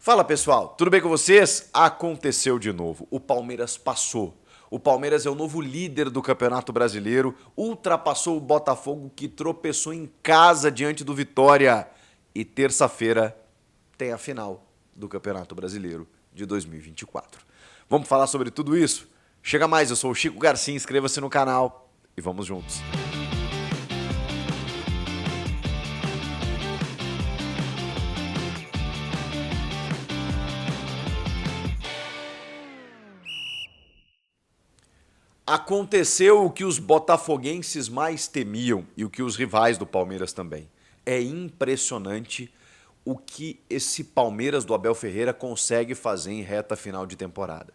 Fala pessoal, tudo bem com vocês? Aconteceu de novo, o Palmeiras passou. O Palmeiras é o novo líder do Campeonato Brasileiro, ultrapassou o Botafogo que tropeçou em casa diante do Vitória. E terça-feira tem a final do Campeonato Brasileiro de 2024. Vamos falar sobre tudo isso? Chega mais, eu sou o Chico Garcia, inscreva-se no canal e vamos juntos. Aconteceu o que os botafoguenses mais temiam e o que os rivais do Palmeiras também. É impressionante o que esse Palmeiras do Abel Ferreira consegue fazer em reta final de temporada.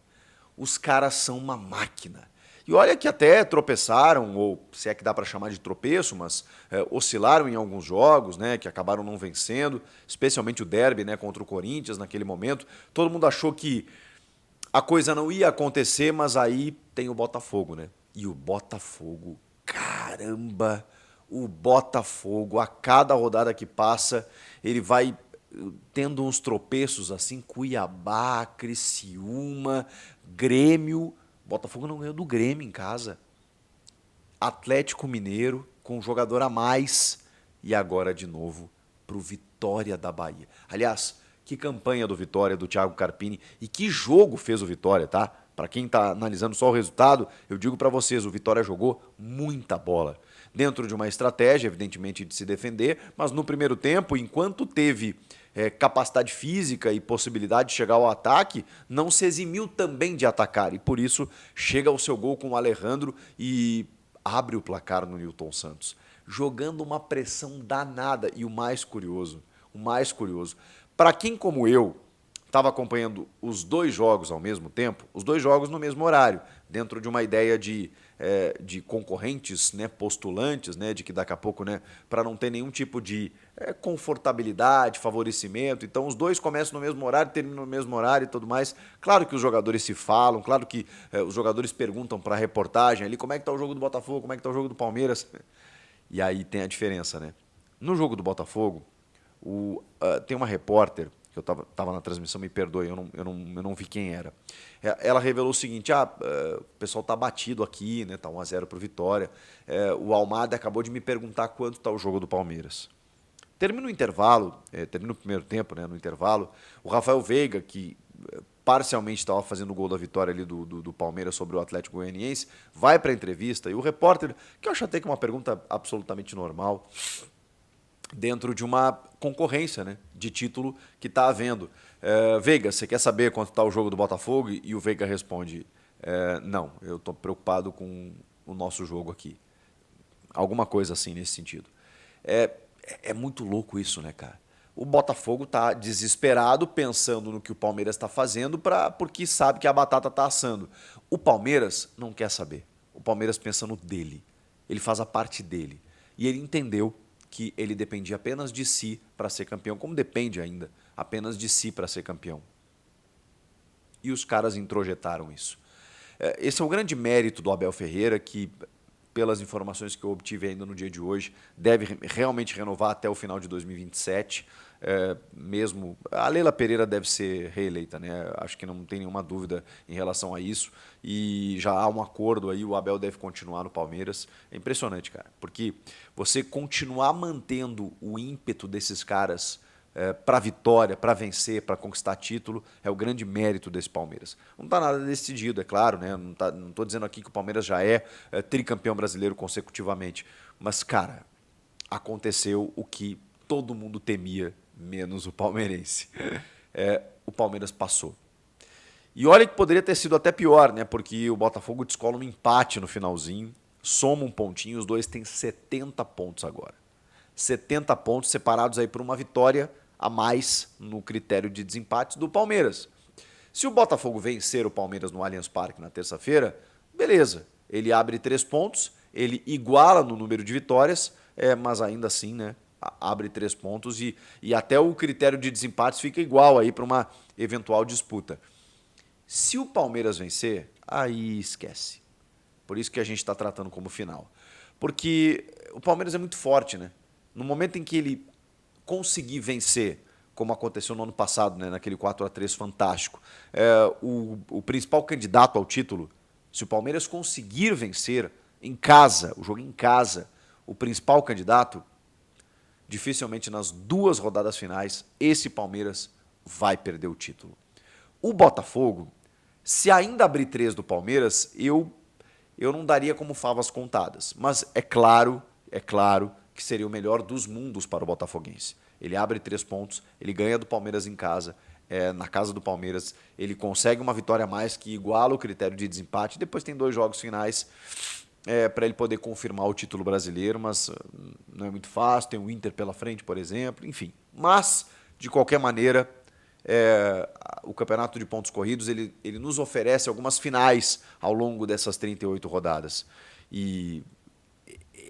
Os caras são uma máquina. E olha que até tropeçaram, ou se é que dá para chamar de tropeço, mas oscilaram em alguns jogos, né, que acabaram não vencendo, especialmente o derby, né, contra o Corinthians naquele momento. Todo mundo achou que a coisa não ia acontecer, mas aí tem o Botafogo, né? E o Botafogo, caramba, o Botafogo, a cada rodada que passa, ele vai tendo uns tropeços assim, Cuiabá, Criciúma, Grêmio. Botafogo não ganhou do Grêmio em casa. Atlético Mineiro, com um jogador a mais, e agora de novo pro Vitória da Bahia. Aliás, que campanha do Vitória, do Thiago Carpini, e que jogo fez o Vitória, tá? Para quem tá analisando só o resultado, eu digo para vocês, o Vitória jogou muita bola. Dentro de uma estratégia, evidentemente, de se defender, mas no primeiro tempo, enquanto teve capacidade física e possibilidade de chegar ao ataque, não se eximiu também de atacar. E por isso chega ao seu gol com o Alejandro e abre o placar no Nilton Santos, jogando uma pressão danada. E o mais curioso, para quem como eu estava acompanhando os dois jogos ao mesmo tempo, os dois jogos no mesmo horário, dentro de uma ideia de concorrentes, né, postulantes, né, de que daqui a pouco, né, para não ter nenhum tipo de confortabilidade, favorecimento, então os dois começam no mesmo horário, terminam no mesmo horário e tudo mais. Claro que os jogadores se falam, claro que os jogadores perguntam para a reportagem ali como é que está o jogo do Botafogo, como é que está o jogo do Palmeiras, e aí tem a diferença, né? No jogo do Botafogo, tem uma repórter que eu estava na transmissão, me perdoe, eu não vi quem era. Ela revelou o seguinte, o pessoal tá batido aqui, né, tá 1-0 pro Vitória. O Almada acabou de me perguntar quanto tá o jogo do Palmeiras. Termina o intervalo, termina o primeiro tempo, né, no intervalo, o Rafael Veiga, que parcialmente estava fazendo o gol da vitória ali do Palmeiras sobre o Atlético Goianiense, vai para a entrevista e o repórter, que eu acho até que é uma pergunta absolutamente normal, dentro de uma concorrência, né, de título que está havendo. Veiga, você quer saber quanto está o jogo do Botafogo? E o Veiga responde, não, eu estou preocupado com o nosso jogo aqui. Alguma coisa assim nesse sentido. É muito louco isso, né, cara? O Botafogo tá desesperado pensando no que o Palmeiras está fazendo porque sabe que a batata tá assando. O Palmeiras não quer saber. O Palmeiras pensa no dele. Ele faz a parte dele. E ele entendeu que ele dependia apenas de si para ser campeão, como depende ainda apenas de si para ser campeão. E os caras introjetaram isso. Esse é o grande mérito do Abel Ferreira, que, pelas informações que eu obtive ainda no dia de hoje, deve realmente renovar até o final de 2027. Mesmo a Leila Pereira deve ser reeleita, né? Acho que não tem nenhuma dúvida em relação a isso. E já há um acordo aí, o Abel deve continuar no Palmeiras. É impressionante, cara, porque você continuar mantendo o ímpeto desses caras para vitória, para vencer, para conquistar título, é o grande mérito desse Palmeiras. Não está nada decidido, é claro, né? Não estou dizendo aqui que o Palmeiras já é tricampeão brasileiro consecutivamente, mas, cara, aconteceu o que todo mundo temia, menos o palmeirense. O Palmeiras passou. E olha que poderia ter sido até pior, né? Porque o Botafogo descola um empate no finalzinho, soma um pontinho, os dois têm 70 pontos agora. 70 pontos separados aí por uma vitória a mais no critério de desempates do Palmeiras. Se o Botafogo vencer o Palmeiras no Allianz Parque na terça-feira, beleza. Ele abre 3 pontos, ele iguala no número de vitórias, mas ainda assim, né, abre 3 pontos e até o critério de desempates fica igual aí para uma eventual disputa. Se o Palmeiras vencer, aí esquece. Por isso que a gente está tratando como final. Porque o Palmeiras é muito forte, né? No momento em que ele conseguir vencer como aconteceu no ano passado, né, naquele 4-3 fantástico. O principal candidato ao título, se o Palmeiras conseguir vencer em casa, o jogo em casa, o principal candidato, dificilmente nas 2 rodadas finais, esse Palmeiras vai perder o título. O Botafogo, se ainda abrir 3 do Palmeiras, eu não daria como favas contadas. Mas é claro que seria o melhor dos mundos para o botafoguense. Ele abre 3 pontos, ele ganha do Palmeiras em casa, na casa do Palmeiras, ele consegue uma vitória a mais que iguala o critério de desempate, depois tem 2 jogos finais para ele poder confirmar o título brasileiro, mas não é muito fácil, tem o Inter pela frente, por exemplo, enfim. Mas, de qualquer maneira, o campeonato de pontos corridos ele nos oferece algumas finais ao longo dessas 38 rodadas. E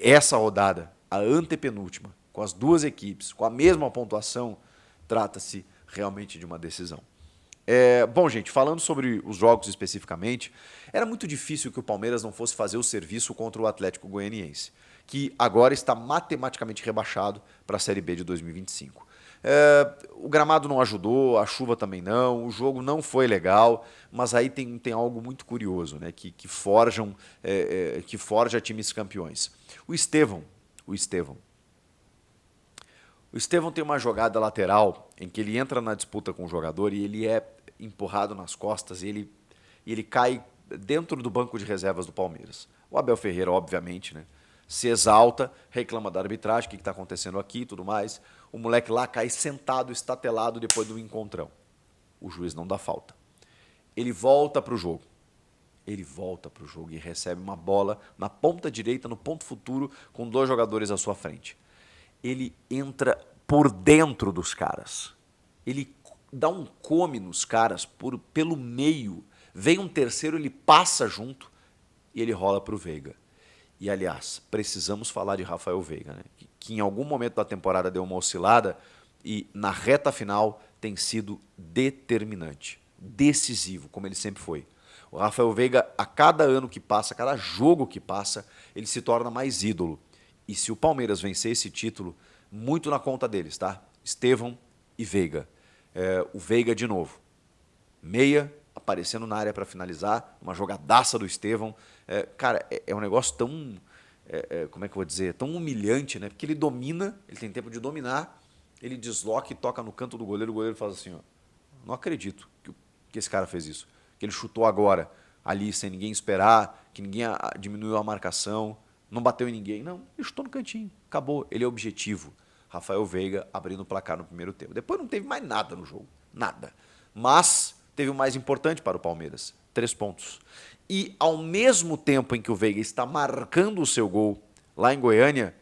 essa rodada, a antepenúltima, com as 2 equipes, com a mesma pontuação, trata-se realmente de uma decisão. Bom, gente, falando sobre os jogos especificamente, era muito difícil que o Palmeiras não fosse fazer o serviço contra o Atlético Goianiense, que agora está matematicamente rebaixado para a Série B de 2025. O gramado não ajudou, a chuva também não, o jogo não foi legal, mas aí tem algo muito curioso, né, que forja times campeões. O Estevão tem uma jogada lateral em que ele entra na disputa com o jogador e ele é empurrado nas costas e ele cai dentro do banco de reservas do Palmeiras. O Abel Ferreira, obviamente, né, se exalta, reclama da arbitragem, o que está acontecendo aqui e tudo mais. O moleque lá cai sentado, estatelado depois do encontrão. O juiz não dá falta. Ele volta para o jogo. E recebe uma bola na ponta direita, no ponto futuro, com 2 jogadores à sua frente. Ele entra por dentro dos caras. Ele dá um come nos caras pelo meio. Vem um terceiro, ele passa junto e ele rola para o Veiga. E, aliás, precisamos falar de Rafael Veiga, né? Que em algum momento da temporada deu uma oscilada e na reta final tem sido determinante, decisivo, como ele sempre foi. O Rafael Veiga, a cada ano que passa, a cada jogo que passa, ele se torna mais ídolo. E se o Palmeiras vencer esse título, muito na conta deles, tá? Estevão e Veiga. O Veiga de novo. Meia, aparecendo na área para finalizar, uma jogadaça do Estevão. Cara, é um negócio tão, como é que eu vou dizer, tão humilhante, né? Porque ele domina, ele tem tempo de dominar, ele desloca e toca no canto do goleiro, o goleiro faz assim, ó, não acredito que esse cara fez isso, que ele chutou agora, ali, sem ninguém esperar, que ninguém diminuiu a marcação, não bateu em ninguém, não, ele chutou no cantinho, acabou, ele é objetivo. Rafael Veiga abrindo o placar no primeiro tempo. Depois não teve mais nada no jogo, nada. Mas teve o mais importante para o Palmeiras, 3 pontos. E ao mesmo tempo em que o Veiga está marcando o seu gol lá em Goiânia,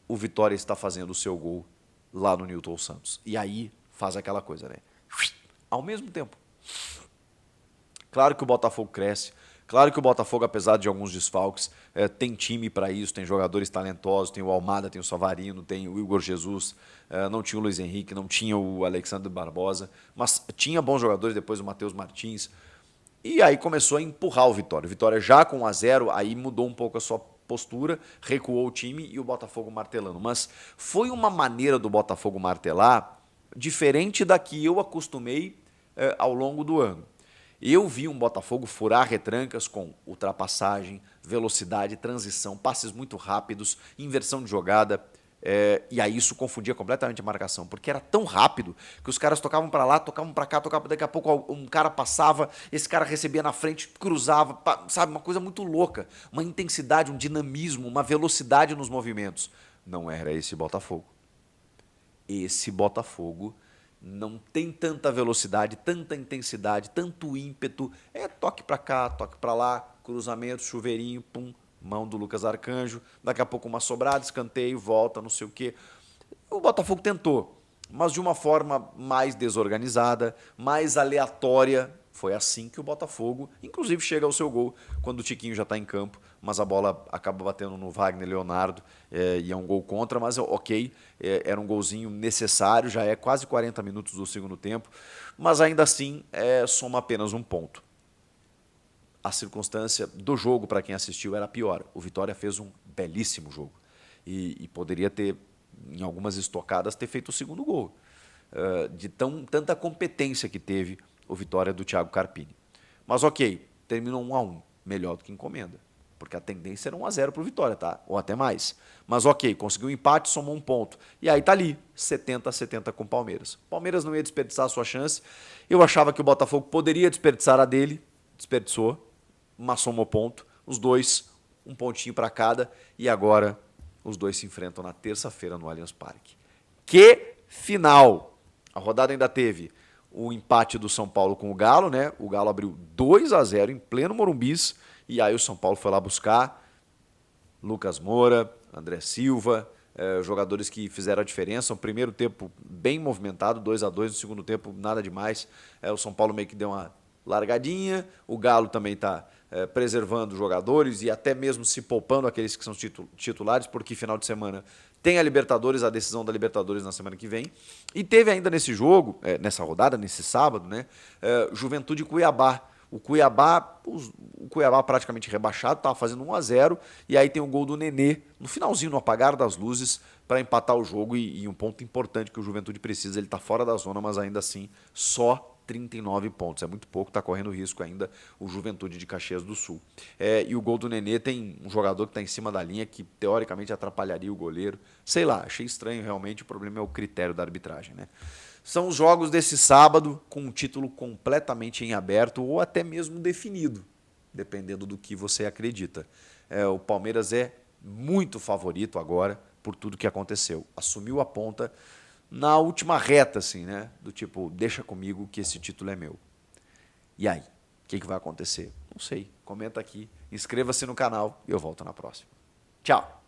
o Vitória está fazendo o seu gol lá no Newton Santos. E aí faz aquela coisa, né? Ao mesmo tempo. Claro que o Botafogo cresce, claro que o Botafogo, apesar de alguns desfalques, tem time para isso, tem jogadores talentosos, tem o Almada, tem o Savarino, tem o Igor Jesus, não tinha o Luiz Henrique, não tinha o Alexandre Barbosa, mas tinha bons jogadores, depois o Matheus Martins. E aí começou a empurrar o Vitória. O Vitória já com 1-0, aí mudou um pouco a sua postura, recuou o time e o Botafogo martelando. Mas foi uma maneira do Botafogo martelar diferente da que eu acostumei ao longo do ano. Eu vi um Botafogo furar retrancas com ultrapassagem, velocidade, transição, passes muito rápidos, inversão de jogada. E aí isso confundia completamente a marcação, porque era tão rápido que os caras tocavam para lá, tocavam para cá, tocavam, daqui a pouco um cara passava, esse cara recebia na frente, cruzava, sabe, uma coisa muito louca, uma intensidade, um dinamismo, uma velocidade nos movimentos. Não era esse Botafogo. Esse Botafogo não tem tanta velocidade, tanta intensidade, tanto ímpeto. Toque para cá, toque para lá, cruzamento, chuveirinho, pum, mão do Lucas Arcanjo, daqui a pouco uma sobrada, escanteio, volta, não sei o quê. O Botafogo tentou, mas de uma forma mais desorganizada, mais aleatória. Foi assim que o Botafogo, inclusive, chega ao seu gol, quando o Tiquinho já está em campo, mas a bola acaba batendo no Wagner Leonardo, e é um gol contra, mas ok, era um golzinho necessário, já é quase 40 minutos do segundo tempo, mas ainda assim soma apenas 1 ponto. A circunstância do jogo, para quem assistiu, era pior. O Vitória fez um belíssimo jogo e poderia ter, em algumas estocadas, ter feito o segundo gol. de tanta competência que teve o Vitória do Thiago Carpini. Mas ok, terminou 1-1, melhor do que encomenda. Porque a tendência era 1-0 para o Vitória, tá? Ou até mais. Mas ok, conseguiu um empate, somou um ponto. E aí tá ali, 70-70 com o Palmeiras. O Palmeiras não ia desperdiçar a sua chance. Eu achava que o Botafogo poderia desperdiçar a dele. Desperdiçou, mas somou ponto. Os dois, um pontinho para cada. E agora os dois se enfrentam na terça-feira no Allianz Parque. Que final! A rodada ainda teve o empate do São Paulo com o Galo, né? O Galo abriu 2-0 em pleno Morumbis. E aí o São Paulo foi lá buscar Lucas Moura, André Silva, jogadores que fizeram a diferença. O primeiro tempo bem movimentado, 2-2, no segundo tempo nada demais. O São Paulo meio que deu uma largadinha, o Galo também está preservando os jogadores e até mesmo se poupando aqueles que são titulares, porque final de semana tem a Libertadores, a decisão da Libertadores na semana que vem. E teve ainda nesse jogo, nessa rodada, nesse sábado, né, Juventude e Cuiabá. O Cuiabá praticamente rebaixado, estava fazendo 1-0, e aí tem o gol do Nenê, no finalzinho, no apagar das luzes, para empatar o jogo, e um ponto importante que o Juventude precisa, ele está fora da zona, mas ainda assim, só 39 pontos, é muito pouco, está correndo risco ainda o Juventude de Caxias do Sul. E o gol do Nenê tem um jogador que está em cima da linha, que teoricamente atrapalharia o goleiro, sei lá, achei estranho realmente, o problema é o critério da arbitragem, né? São os jogos desse sábado com um título completamente em aberto ou até mesmo definido, dependendo do que você acredita. O Palmeiras é muito favorito agora por tudo que aconteceu. Assumiu a ponta na última reta, assim, né? Do tipo, deixa comigo que esse título é meu. E aí? O que vai acontecer? Não sei. Comenta aqui, inscreva-se no canal e eu volto na próxima. Tchau!